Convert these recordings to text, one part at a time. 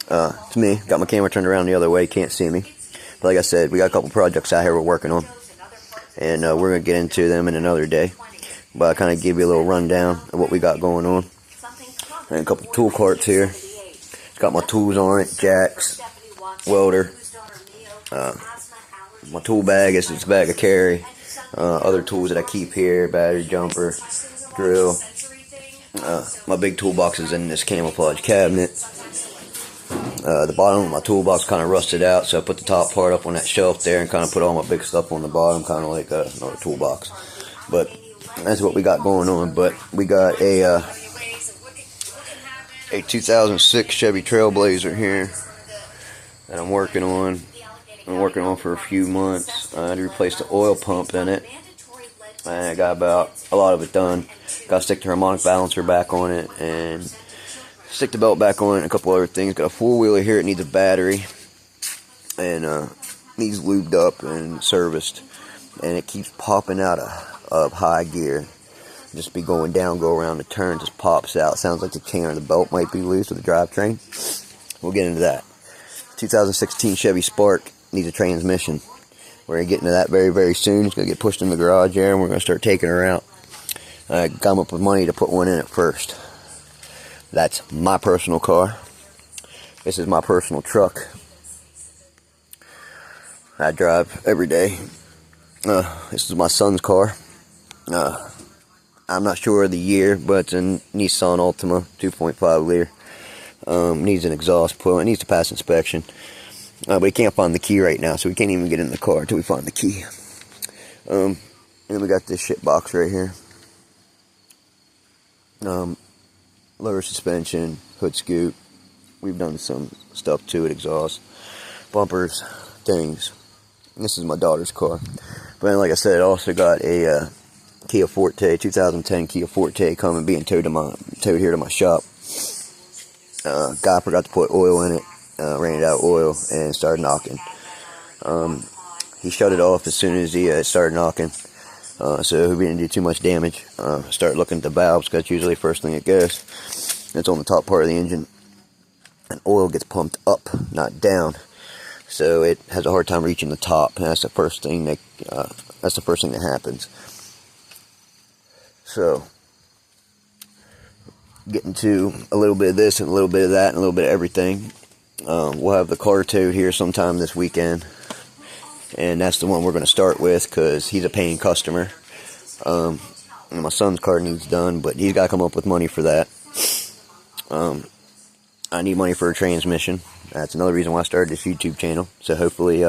It's me. Got my camera turned around the other way. Can't see me. But like I said, we got a couple projects out here we're working on. And we're going to get into them in another day. But I'll kind of give you a little rundown of what we got going on. And a couple tool carts here. It's got my tools on it. Jacks. Welder. My tool bag is this bag of carry. Other tools that I keep here. Battery jumper. Drill. My big toolbox is in this camouflage cabinet. The bottom of my toolbox kind of rusted out, so I put the top part up on that shelf there and kind of put all my big stuff on the bottom, kind of like another toolbox. But that's what we got going on. But we got a 2006 Chevy Trailblazer here that I'm working on. I'm working on for a few months. I had to replace the oil pump in it. And I got about a lot of it done. Got to stick the harmonic balancer back on it and stick the belt back on it and a couple other things. Got a four-wheeler here. It needs a battery and needs lubed up and serviced. And it keeps popping out of high gear. Just be going down, go around the turn, just pops out. Sounds like the chain or the belt might be loose with the drivetrain. We'll get into that. 2016 Chevy Spark needs a transmission. We're going to get into that very, very soon. It's going to get pushed in the garage there, and we're going to start taking her out. I got up with money to put one in it first. That's my personal car. This is my personal truck. I drive every day. This is my son's car. I'm not sure of the year, but it's a Nissan Altima 2.5 liter. Needs an exhaust put. It needs to pass inspection. But we can't find the key right now, so we can't even get in the car until we find the key. And then we got this shit box right here. Lower suspension, hood scoop. We've done some stuff to it, exhaust, bumpers, things. And this is my daughter's car. But then, like I said, I also got a Kia Forte, 2010 Kia Forte coming, being towed here to my shop. Guy forgot to put oil in it. Ran it out of oil and started knocking. He shut it off as soon as he started knocking, so we didn't do too much damage. Start looking at the valves, because that's usually the first thing it goes. It's on the top part of the engine, and oil gets pumped up, not down, so it has a hard time reaching the top. And that's the first thing that happens. So, getting to a little bit of this and a little bit of that and a little bit of everything. We'll have the car towed here sometime this weekend, and that's the one we're going to start with because he's a paying customer. And my son's car needs done, but he's got to come up with money for that. I need money for a transmission. That's another reason why I started this YouTube channel. So hopefully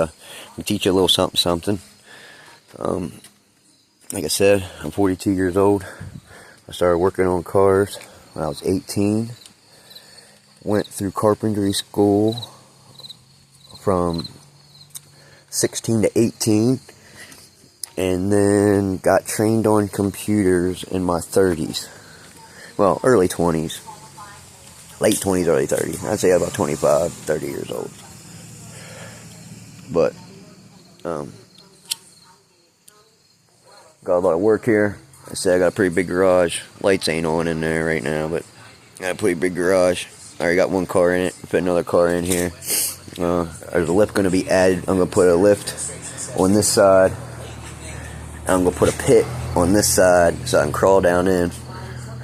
we teach you a little something. Like I said, I'm 42 years old. I started working on cars when I was 18. Went through carpentry school from 16 to 18, and then got trained on computers in my 30s. Well, early 20s. Late 20s, early 30s. I'd say about 25, 30 years old. But, got a lot of work here. I said I got a pretty big garage. Lights ain't on in there right now, but I got a pretty big garage. I already got one car in it. Put another car in here. There's a lift going to be added. I'm going to put a lift on this side. And I'm going to put a pit on this side so I can crawl down in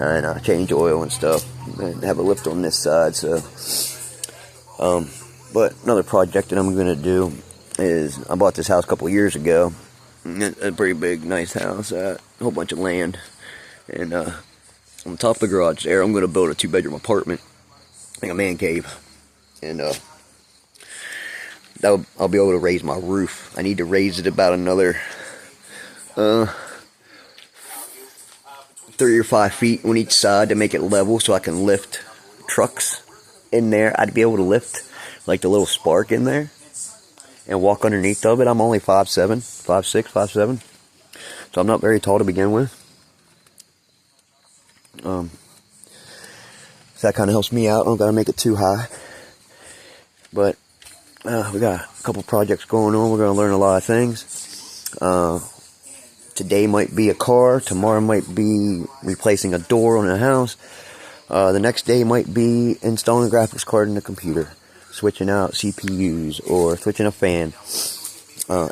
and change oil and stuff. And have a lift on this side. So, but another project that I'm going to do is I bought this house a couple years ago. A pretty big, nice house. A whole bunch of land. And on the top of the garage there, I'm going to build a 2-bedroom apartment. Like a man cave, and I'll be able to raise my roof. I need to raise it about another 3 or 5 feet on each side to make it level, so I can lift trucks in there. I'd be able to lift like the little Spark in there and walk underneath of it. I'm only 5'7", 5'6", 5'7", so I'm not very tall to begin with. So that kind of helps me out. I don't got to make it too high. But we got a couple projects going on. We're going to learn a lot of things. Today might be a car. Tomorrow might be replacing a door on a house. The next day might be installing a graphics card in the computer. switching out CPUs or switching a fan.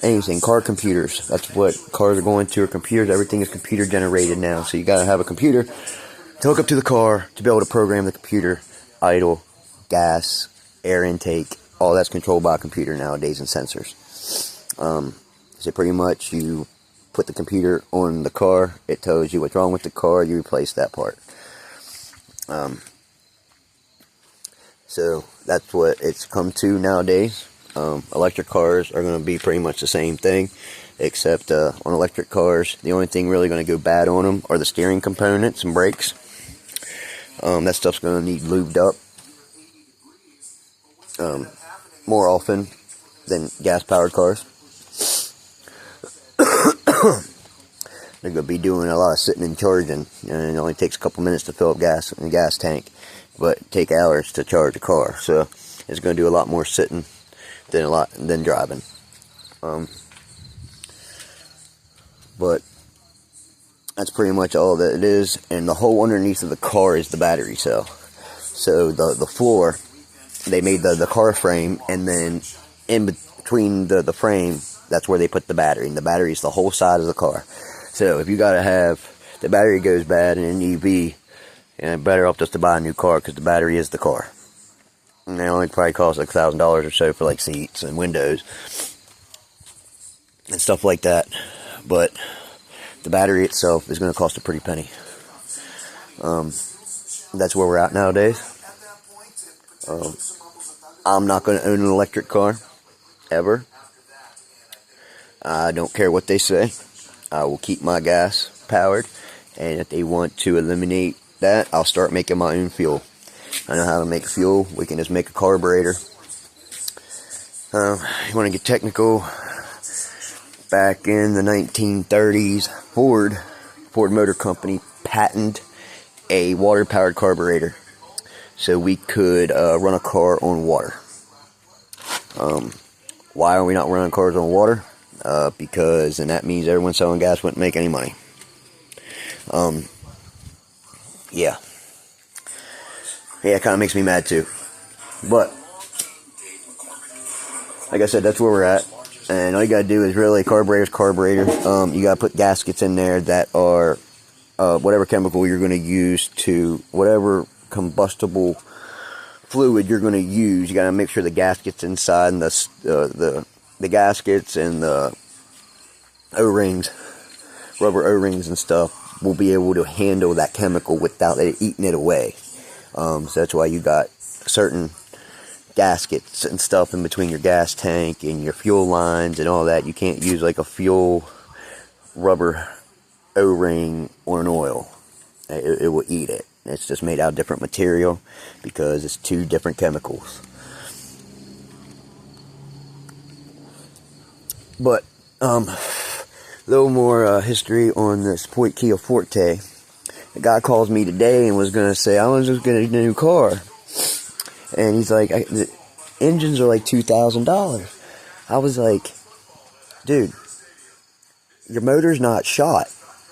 Anything, car computers. That's what cars are going to, or computers. Everything is computer generated now. So you gotta have a computer to hook up to the car to be able to program the computer, idle, gas, air intake. All that's controlled by a computer nowadays and sensors. So pretty much you put the computer on the car, it tells you what's wrong with the car, you replace that part. So that's what it's come to nowadays. Electric cars are going to be pretty much the same thing, except on electric cars, the only thing really going to go bad on them are the steering components and brakes. That stuff's going to need lubed up more often than gas-powered cars. They're going to be doing a lot of sitting and charging, and it only takes a couple minutes to fill up gas in the gas tank, but take hours to charge a car. So it's going to do a lot more sitting than driving. But that's pretty much all that it is. And the hole underneath of the car is the battery cell. So the floor, they made the car frame, and then in between the frame, that's where they put the battery. And the battery is the whole side of the car. So if you gotta have, the battery goes bad in an EV, and better off just to buy a new car, because the battery is the car. And they only probably cost like $1,000 or so for like seats and windows and stuff like that. But the battery itself is going to cost a pretty penny. That's where we're at nowadays. I'm not going to own an electric car ever. I don't care what they say. I will keep my gas powered, and if they want to eliminate that, I'll start making my own fuel. I know how to make fuel. We can just make a carburetor. You want to get technical? Back in the 1930s, Ford Motor Company patented a water-powered carburetor, so we could run a car on water. Why are we not running cars on water? Because then that means everyone selling gas wouldn't make any money. Yeah, it kind of makes me mad too. But like I said, that's where we're at. And all you gotta do is really, carburetor. You gotta put gaskets in there that are whatever chemical you're gonna use to whatever combustible fluid you're gonna use. You gotta make sure the gaskets inside, and the gaskets and the O-rings, rubber O-rings and stuff, will be able to handle that chemical without it eating it away. So that's why you got certain gaskets and stuff in between your gas tank and your fuel lines and all that. You can't use like a fuel rubber O-ring on an oil. It will eat it. It's just made out of different material because it's two different chemicals. But a little more history on this Kia Forte. The guy calls me today and was going to say, I was just going to get a new car. And he's like, the engines are like $2,000. I was like, dude, your motor's not shot.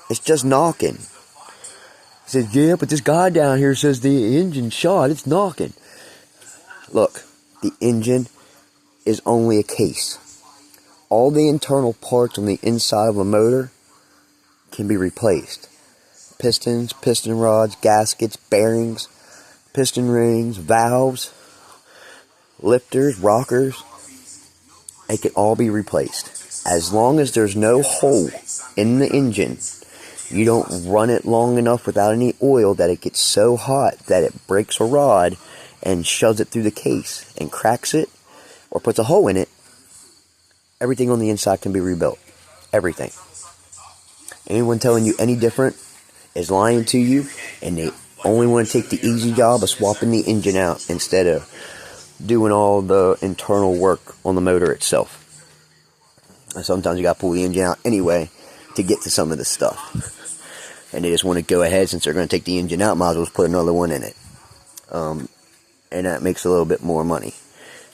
It's just knocking. He said, yeah, but this guy down here says the engine's shot. It's knocking. Look, the engine is only a case. All the internal parts on the inside of a motor can be replaced. Pistons, piston rods, gaskets, bearings, piston rings, valves, lifters, rockers. They can all be replaced. As long as there's no hole in the engine, you don't run it long enough without any oil that it gets so hot that it breaks a rod and shoves it through the case and cracks it or puts a hole in it, everything on the inside can be rebuilt. Everything. Anyone telling you any different is lying to you, and they only want to take the easy job of swapping the engine out instead of doing all the internal work on the motor itself. And sometimes you got to pull the engine out anyway to get to some of the stuff. And they just want to go ahead, since they're going to take the engine out, might as well put another one in it. And that makes a little bit more money.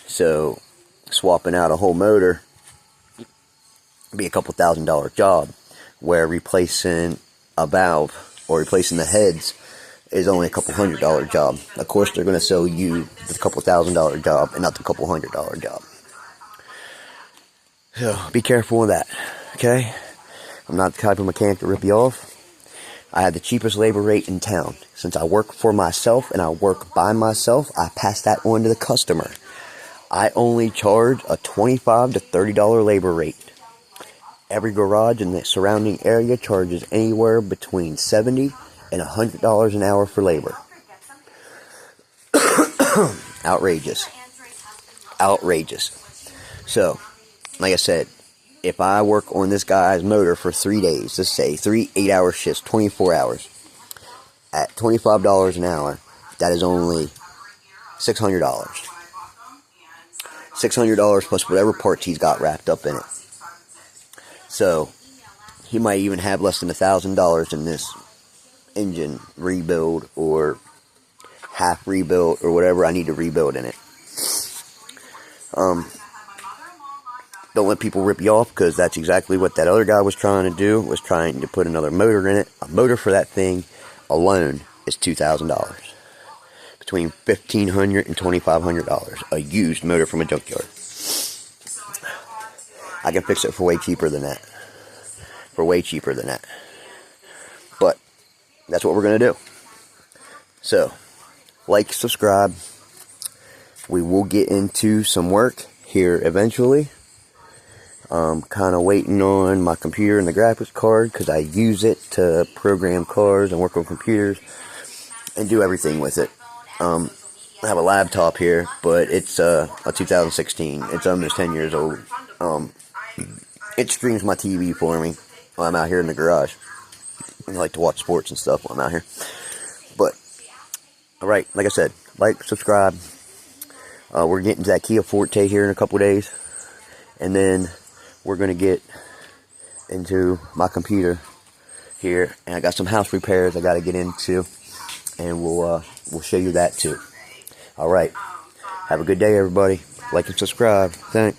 So swapping out a whole motor be a couple $1,000 job, where replacing a valve or replacing the heads is only a couple $100 job. Of course, they're going to sell you the couple $1,000 job and not the couple $100 job. So be careful with that, okay? I'm not the type of mechanic to rip you off. I have the cheapest labor rate in town. Since I work for myself and I work by myself, I pass that on to the customer. I only charge a $25 to $30 labor rate. Every garage in the surrounding area charges anywhere between $70 and $100 an hour for labor. Outrageous. Outrageous. So, like I said, if I work on this guy's motor for 3 days, let's say 3 8-hour shifts, 24 hours, at $25 an hour, that is only $600. $600 plus whatever parts he's got wrapped up in it. So, he might even have less than $1,000 in this engine rebuild or half rebuild or whatever I need to rebuild in it. Don't let people rip you off, because that's exactly what that other guy was trying to do, was trying to put another motor in it. A motor for that thing alone is $2,000. Between $1,500 and $2,500. A used motor from a junkyard. I can fix it for way cheaper than that. For way cheaper than that. But that's what we're going to do. So, like, subscribe. We will get into some work here eventually. Kind of waiting on my computer and the graphics card, because I use it to program cars and work on computers and do everything with it. I have a laptop here, but it's a 2016. It's almost 10 years old. It streams my TV for me while I'm out here in the garage. I like to watch sports and stuff while I'm out here. But, alright, like I said, like, subscribe. We're getting to that Kia Forte here in a couple days. And then we're going to get into my computer here. And I got some house repairs I got to get into. And we'll show you that too. Alright. Have a good day, everybody. Like and subscribe. Thanks.